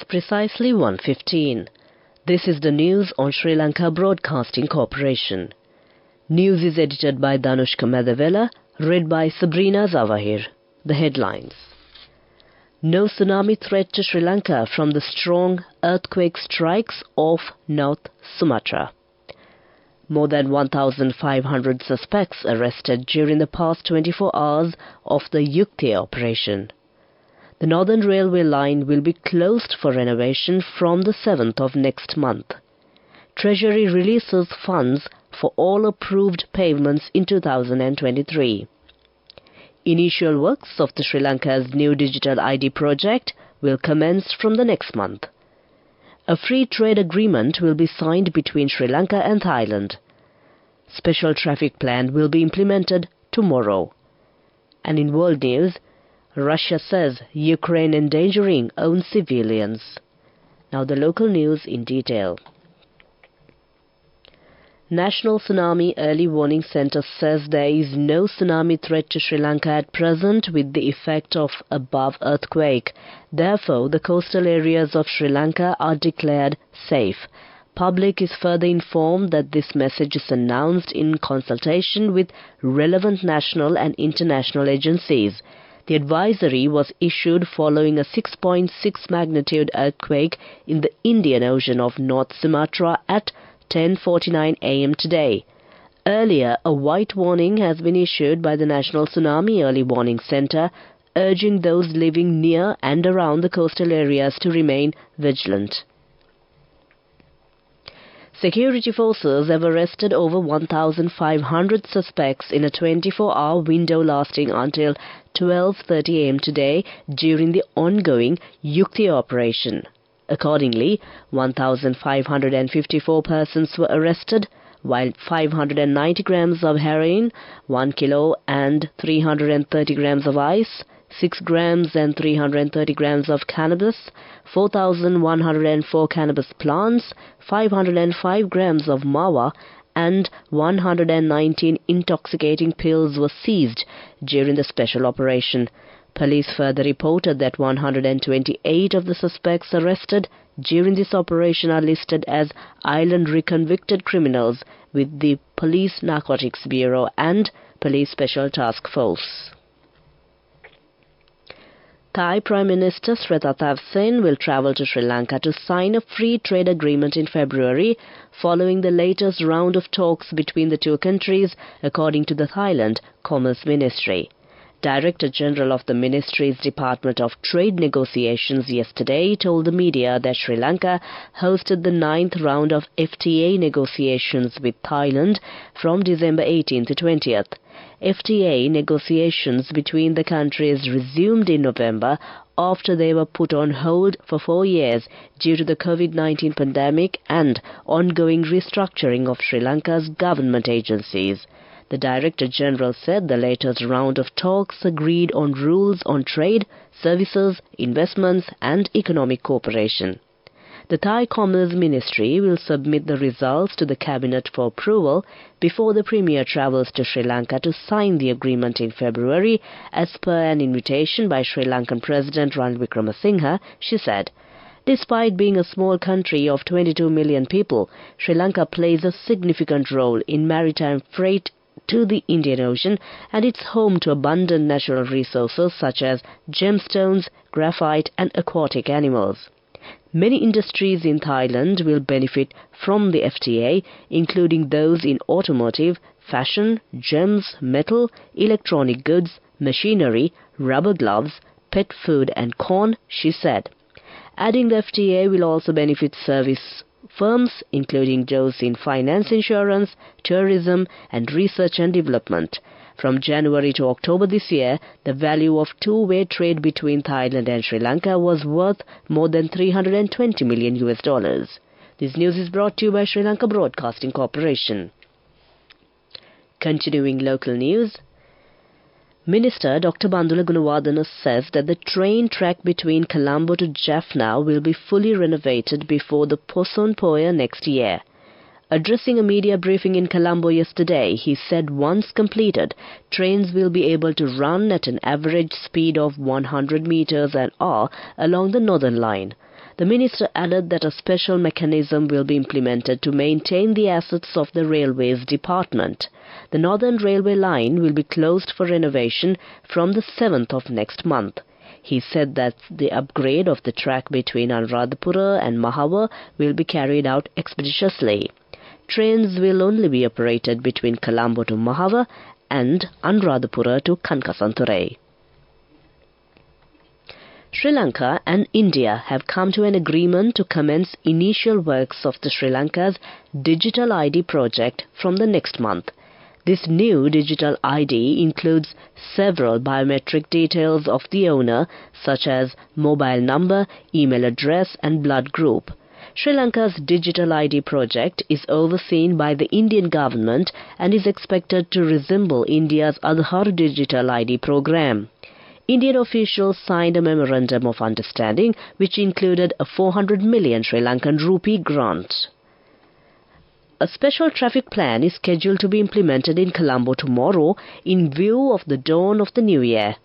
precisely 1:15. This is the news on Sri Lanka Broadcasting Corporation. News is edited by Danushka Madhavela, read by Sabrina Zawahir. The headlines. No tsunami threat to Sri Lanka from the strong earthquake strikes off North Sumatra. More than 1,500 suspects arrested during the past 24 hours of the Yukti operation. The Northern Railway line will be closed for renovation from the 7th of next month. Treasury releases funds for all approved pavements in 2023. Initial works of the Sri Lanka's new digital ID project will commence from the next month. A free trade agreement will be signed between Sri Lanka and Thailand. Special traffic plan will be implemented tomorrow. And in world news, Russia says Ukraine endangering own civilians. Now the local news in detail. National Tsunami Early Warning Centre says there is no tsunami threat to Sri Lanka at present with the effect of above earthquake. Therefore, the coastal areas of Sri Lanka are declared safe. Public is further informed that this message is announced in consultation with relevant national and international agencies. The advisory was issued following a 6.6 magnitude earthquake in the Indian Ocean of North Sumatra at 10:49 a.m. today. Earlier, a white warning has been issued by the National Tsunami Early Warning Centre, urging those living near and around the coastal areas to remain vigilant. Security forces have arrested over 1,500 suspects in a 24-hour window lasting until 12:30 a.m. today during the ongoing Yukti operation. Accordingly, 1,554 persons were arrested, while 590 grams of heroin, 1 kilo and 330 grams of ice, 6 grams and 330 grams of cannabis, 4,104 cannabis plants, 505 grams of mawa, and 119 intoxicating pills were seized during the special operation. Police further reported that 128 of the suspects arrested during this operation are listed as island reconvicted criminals with the Police Narcotics Bureau and Police Special Task Force. Thai Prime Minister Srettha Thavisin will travel to Sri Lanka to sign a free trade agreement in February, following the latest round of talks between the two countries, according to the Thailand Commerce Ministry. Director General of the Ministry's Department of Trade Negotiations yesterday told the media that Sri Lanka hosted the 9th round of FTA negotiations with Thailand from December 18 to 20th. FTA negotiations between the countries resumed in November after they were put on hold for 4 years due to the COVID-19 pandemic and ongoing restructuring of Sri Lanka's government agencies. The Director General said the latest round of talks agreed on rules on trade, services, investments and economic cooperation. The Thai Commerce Ministry will submit the results to the Cabinet for approval before the Premier travels to Sri Lanka to sign the agreement in February, as per an invitation by Sri Lankan President Ranil Wickremesinghe, she said. Despite being a small country of 22 million people, Sri Lanka plays a significant role in maritime freight to the Indian Ocean, and it's home to abundant natural resources such as gemstones, graphite and aquatic animals. Many industries in Thailand will benefit from the FTA, including those in automotive, fashion, gems, metal, electronic goods, machinery, rubber gloves, pet food and corn, she said. Adding the FTA will also benefit service firms, including those in finance, insurance, tourism and research and development. From January to October this year, the value of two-way trade between Thailand and Sri Lanka was worth more than $320 million. This news is brought to you by Sri Lanka Broadcasting Corporation. Continuing local news, Minister Dr. Bandula Gunawardena says that the train track between Colombo to Jaffna will be fully renovated before the Poson Poya next year. Addressing a media briefing in Colombo yesterday, he said once completed, trains will be able to run at an average speed of 100 meters an hour along the northern line. The minister added that a special mechanism will be implemented to maintain the assets of the Railways Department. The Northern Railway line will be closed for renovation from the 7th of next month. He said that the upgrade of the track between Anuradhapura and Mahawar will be carried out expeditiously. Trains will only be operated between Colombo to Mahawar and Anuradhapura to Kankasanturai. Sri Lanka and India have come to an agreement to commence initial works of the Sri Lanka's Digital ID project from the next month. This new digital ID includes several biometric details of the owner, such as mobile number, email address and blood group. Sri Lanka's Digital ID project is overseen by the Indian government and is expected to resemble India's Aadhaar Digital ID program. Indian officials signed a memorandum of understanding which included a 400 million Sri Lankan rupee grant. A special traffic plan is scheduled to be implemented in Colombo tomorrow in view of the dawn of the new year.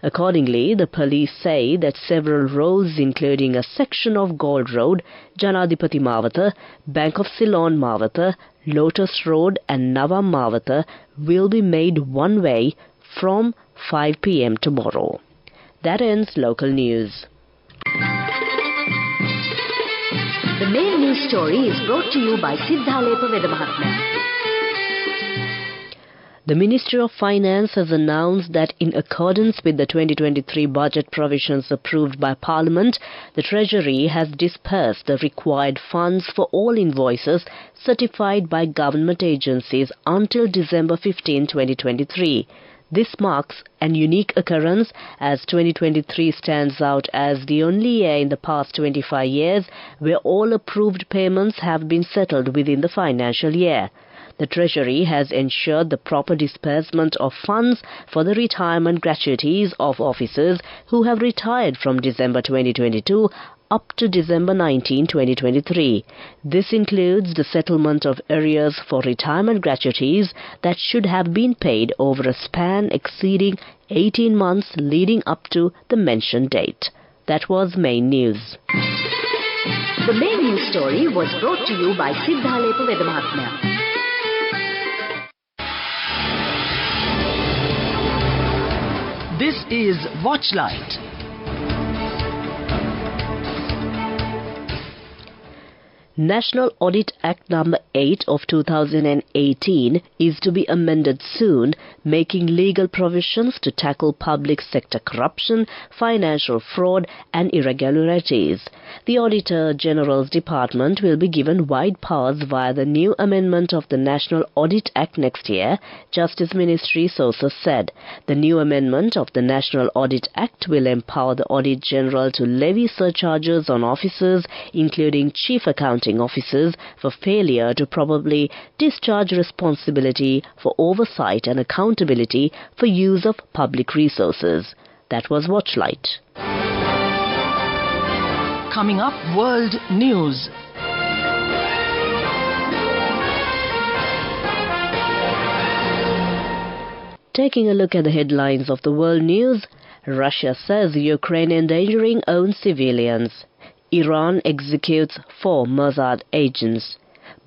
Accordingly, the police say that several roads, including a section of Gold Road, Janadipati Mawatha, Bank of Ceylon Mawatha, Lotus Road and Navam Mawatha will be made one-way from 5 p.m. tomorrow. That ends local news. The main news story is brought to you by Sinhala Vedamahatma. The Ministry of Finance has announced that in accordance with the 2023 budget provisions approved by Parliament, the Treasury has disbursed the required funds for all invoices certified by government agencies until December 15, 2023. This marks an unique occurrence as 2023 stands out as the only year in the past 25 years where all approved payments have been settled within the financial year. The Treasury has ensured the proper disbursement of funds for the retirement gratuities of officers who have retired from December 2022 up to December 19, 2023. This includes the settlement of arrears for retirement gratuities that should have been paid over a span exceeding 18 months leading up to the mentioned date. That was main news. The main news story was brought to you by Sinhala Vedamahatma. This is Watchlight. National Audit Act number 8 of 2018 is to be amended soon, making legal provisions to tackle public sector corruption, financial fraud and irregularities. The Auditor General's Department will be given wide powers via the new amendment of the National Audit Act next year, Justice Ministry sources said. The new amendment of the National Audit Act will empower the Audit General to levy surcharges on officers, including Chief Accounting Officers, for failure to probably discharge responsibility for oversight and accountability for use of public resources. That was Watchlight. Coming up, World News. Taking a look at the headlines of the world news, Russia says Ukraine endangering own civilians. Iran executes 4 Mossad agents.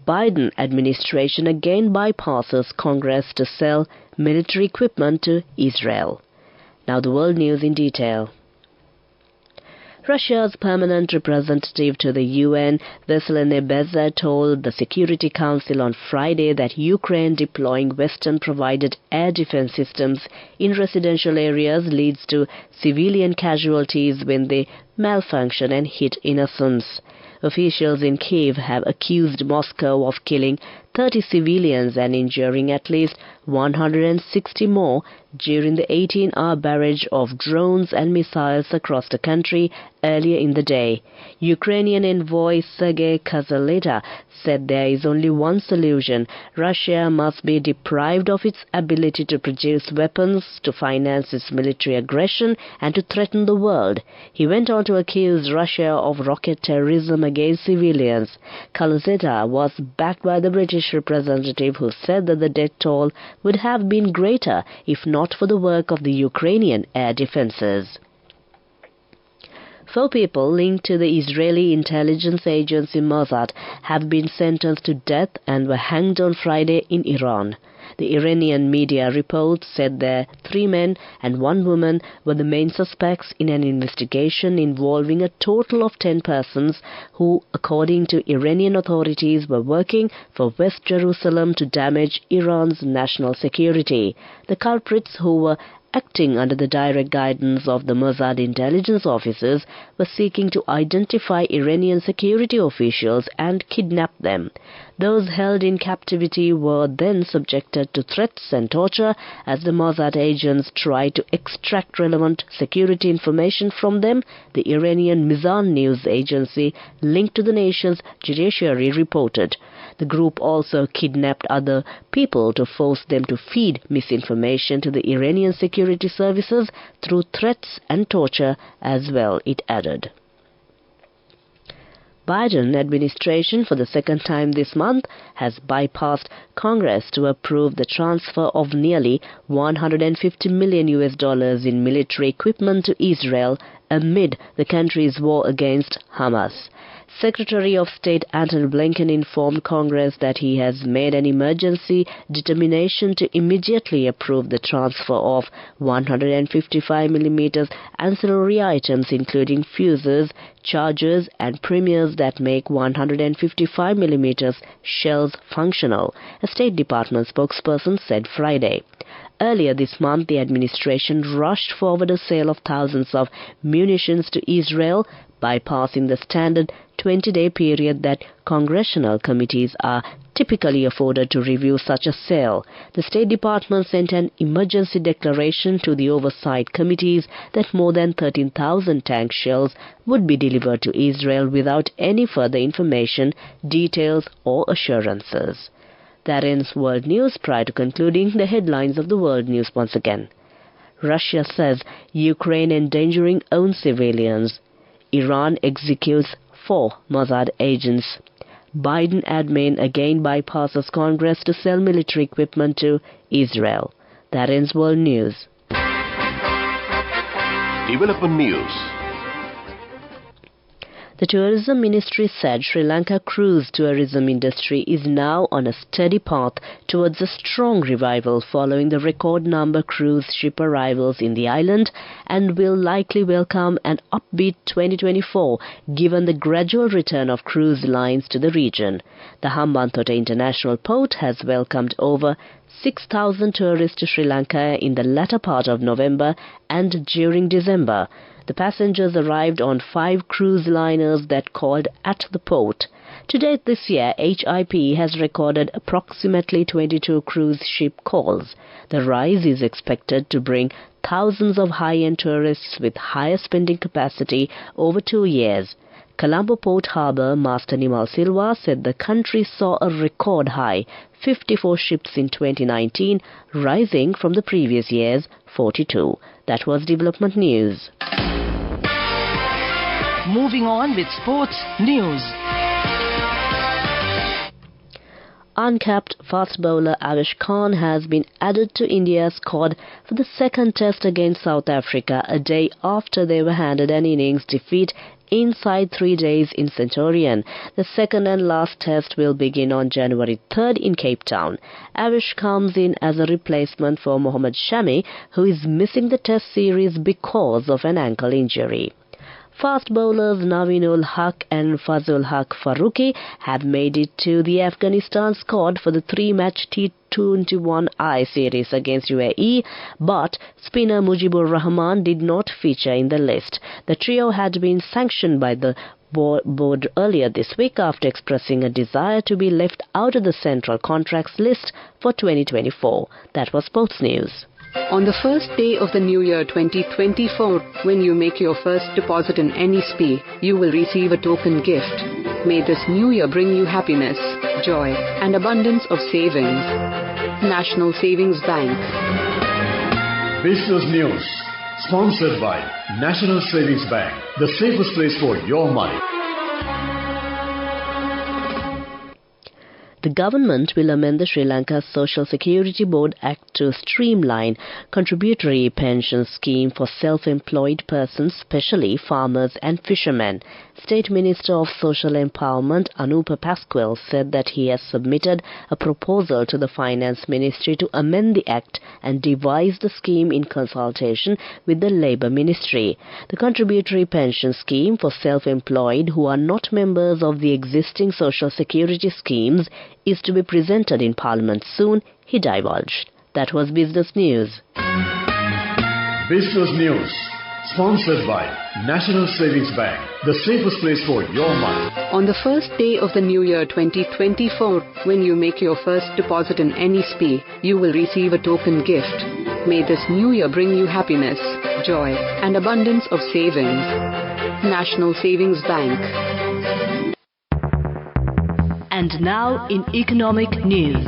Biden administration again bypasses Congress to sell military equipment to Israel. Now the world news in detail. Russia's permanent representative to the UN, Veselin Beza, told the Security Council on Friday that Ukraine deploying Western-provided air defense systems in residential areas leads to civilian casualties when they malfunction and hit innocents. Officials in Kiev have accused Moscow of killing 30 civilians and injuring at least 160 more during the 18-hour barrage of drones and missiles across the country earlier in the day. Ukrainian envoy Sergei Kazaleta said there is only one solution. Russia must be deprived of its ability to produce weapons, to finance its military aggression, and to threaten the world. He went on to accuse Russia of rocket terrorism against civilians. Kazaleta was backed by the British representative who said that the death toll would have been greater if not for the work of the Ukrainian air defenses. 4 people linked to the Israeli intelligence agency Mossad have been sentenced to death and were hanged on Friday in Iran. The Iranian media reports said that 3 men and 1 woman were the main suspects in an investigation involving a total of 10 persons who, according to Iranian authorities, were working for West Jerusalem to damage Iran's national security. The culprits, who were acting under the direct guidance of the Mossad intelligence officers, were seeking to identify Iranian security officials and kidnap them. Those held in captivity were then subjected to threats and torture as the Mossad agents tried to extract relevant security information from them, the Iranian Mizan news agency linked to the nation's judiciary reported. The group also kidnapped other people to force them to feed misinformation to the Iranian security services through threats and torture as well, it added. Biden administration for the second time this month has bypassed Congress to approve the transfer of nearly $150 million in military equipment to Israel amid the country's war against Hamas. Secretary of State Antony Blinken informed Congress that he has made an emergency determination to immediately approve the transfer of 155mm ancillary items including fuses, chargers and premiers that make 155mm shells functional, a State Department spokesperson said Friday. Earlier this month, the administration rushed forward a sale of thousands of munitions to Israel, bypassing the standard 20-day period that congressional committees are typically afforded to review such a sale. The State Department sent an emergency declaration to the oversight committees that more than 13,000 tank shells would be delivered to Israel without any further information, details or assurances. That ends World News. Prior to concluding, the headlines of the World News once again. Russia says Ukraine endangering own civilians. Iran executes 4 Mossad agents. Biden admin again bypasses Congress to sell military equipment to Israel. That ends World News. Development News. The Tourism Ministry said Sri Lanka cruise tourism industry is now on a steady path towards a strong revival following the record number cruise ship arrivals in the island and will likely welcome an upbeat 2024 given the gradual return of cruise lines to the region. The Hambantota International Port has welcomed over 6,000 tourists to Sri Lanka in the latter part of November and during December. The passengers arrived on 5 cruise liners that called at the port. To date this year, HIP has recorded approximately 22 cruise ship calls. The rise is expected to bring thousands of high-end tourists with higher spending capacity over 2 years. Colombo Port Harbour Master Nimal Silva said the country saw a record high 54 ships in 2019, rising from the previous year's 42. That was Development News. Moving on with sports news. Uncapped fast bowler Avish Khan has been added to India's squad for the second test against South Africa a day after they were handed an innings defeat inside 3 days in Centurion. The second and last test will begin on January 3rd in Cape Town. Avish comes in as a replacement for Mohammad Shami, who is missing the test series because of an ankle injury. Fast bowlers Naveen-ul Haq and Fazul Haq Farooqi have made it to the Afghanistan squad for the 3-match T21I series against UAE, but spinner Mujibur Rahman did not feature in the list. The trio had been sanctioned by the board earlier this week after expressing a desire to be left out of the central contracts list for 2024. That was Sports News. On the first day of the new year 2024, when you make your first deposit in any SPE, you will receive a token gift. May this new year bring you happiness, joy, and abundance of savings. National Savings Bank. Business News, sponsored by National Savings Bank, the safest place for your money. The government will amend the Sri Lanka Social Security Board Act to streamline contributory pension scheme for self-employed persons, especially farmers and fishermen. State Minister of Social Empowerment Anupa Pasquale said that he has submitted a proposal to the Finance Ministry to amend the Act and devise the scheme in consultation with the Labour Ministry. The contributory pension scheme for self-employed who are not members of the existing social security schemes is to be presented in Parliament soon, he divulged. That was Business News. Business News, sponsored by National Savings Bank, the safest place for your money. On the first day of the new year 2024, when you make your first deposit in any SPE, you will receive a token gift. May this new year bring you happiness, joy, and abundance of savings. National Savings Bank. And now in economic news.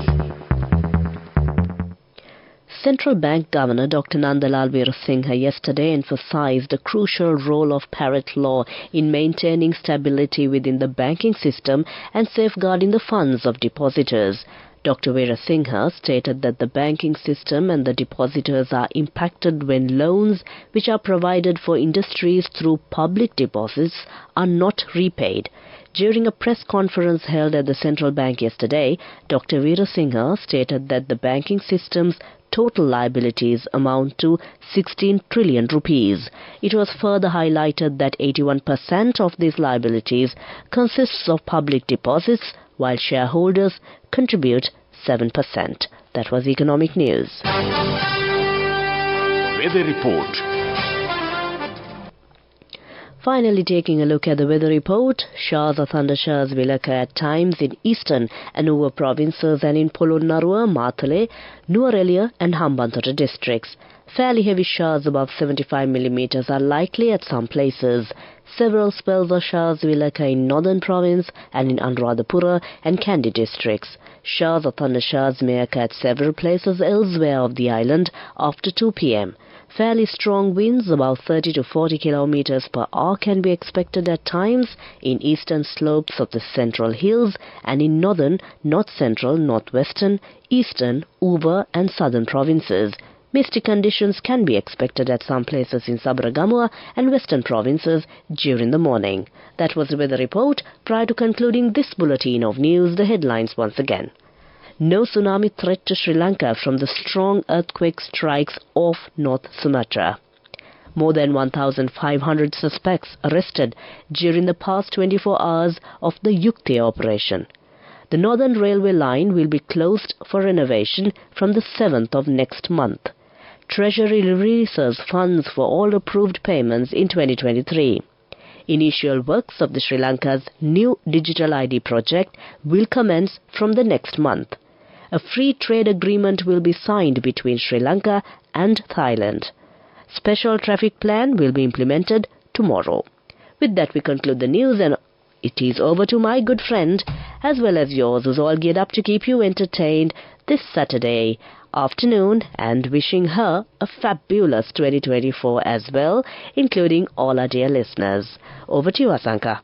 Central Bank Governor Dr. Nandalal Veerasinghe yesterday emphasized the crucial role of Parrot law in maintaining stability within the banking system and safeguarding the funds of depositors. Dr. Veerasinghe stated that the banking system and the depositors are impacted when loans which are provided for industries through public deposits are not repaid. During a press conference held at the Central Bank yesterday, Dr. Veerasinghe stated that the banking system's total liabilities amount to 16 trillion rupees. It was further highlighted that 81% of these liabilities consists of public deposits, while shareholders contribute 7%. That was economic news. Weather report. Finally, taking a look at the weather report, showers or thundershowers will occur at times in eastern and Nuwa provinces and in Polonnaruwa, Matale, Nuwara and Hambantota districts. Fairly heavy showers above 75 millimeters are likely at some places. Several spells of showers will occur in Northern Province and in Anuradhapura and Kandy districts. Showers or thundershowers may occur at several places elsewhere of the island after 2 p.m. Fairly strong winds, about 30 to 40 kilometers per hour, can be expected at times in eastern slopes of the central hills and in northern, north-central, northwestern, eastern, Uva and southern provinces. Misty conditions can be expected at some places in Sabragamua and western provinces during the morning. That was the weather report. Prior to concluding this bulletin of news, the headlines once again. No tsunami threat to Sri Lanka from the strong earthquake strikes off North Sumatra. More than 1,500 suspects arrested during the past 24 hours of the Yukti operation. The Northern Railway line will be closed for renovation from the 7th of next month. Treasury releases funds for all approved payments in 2023. Initial works of the Sri Lanka's new digital ID project will commence from the next month. A free trade agreement will be signed between Sri Lanka and Thailand. Special traffic plan will be implemented tomorrow. With that, we conclude the news, and it is over to my good friend, as well as yours, who's all geared up to keep you entertained this Saturday afternoon, and wishing her a fabulous 2024 as well, including all our dear listeners. Over to you, Asanka.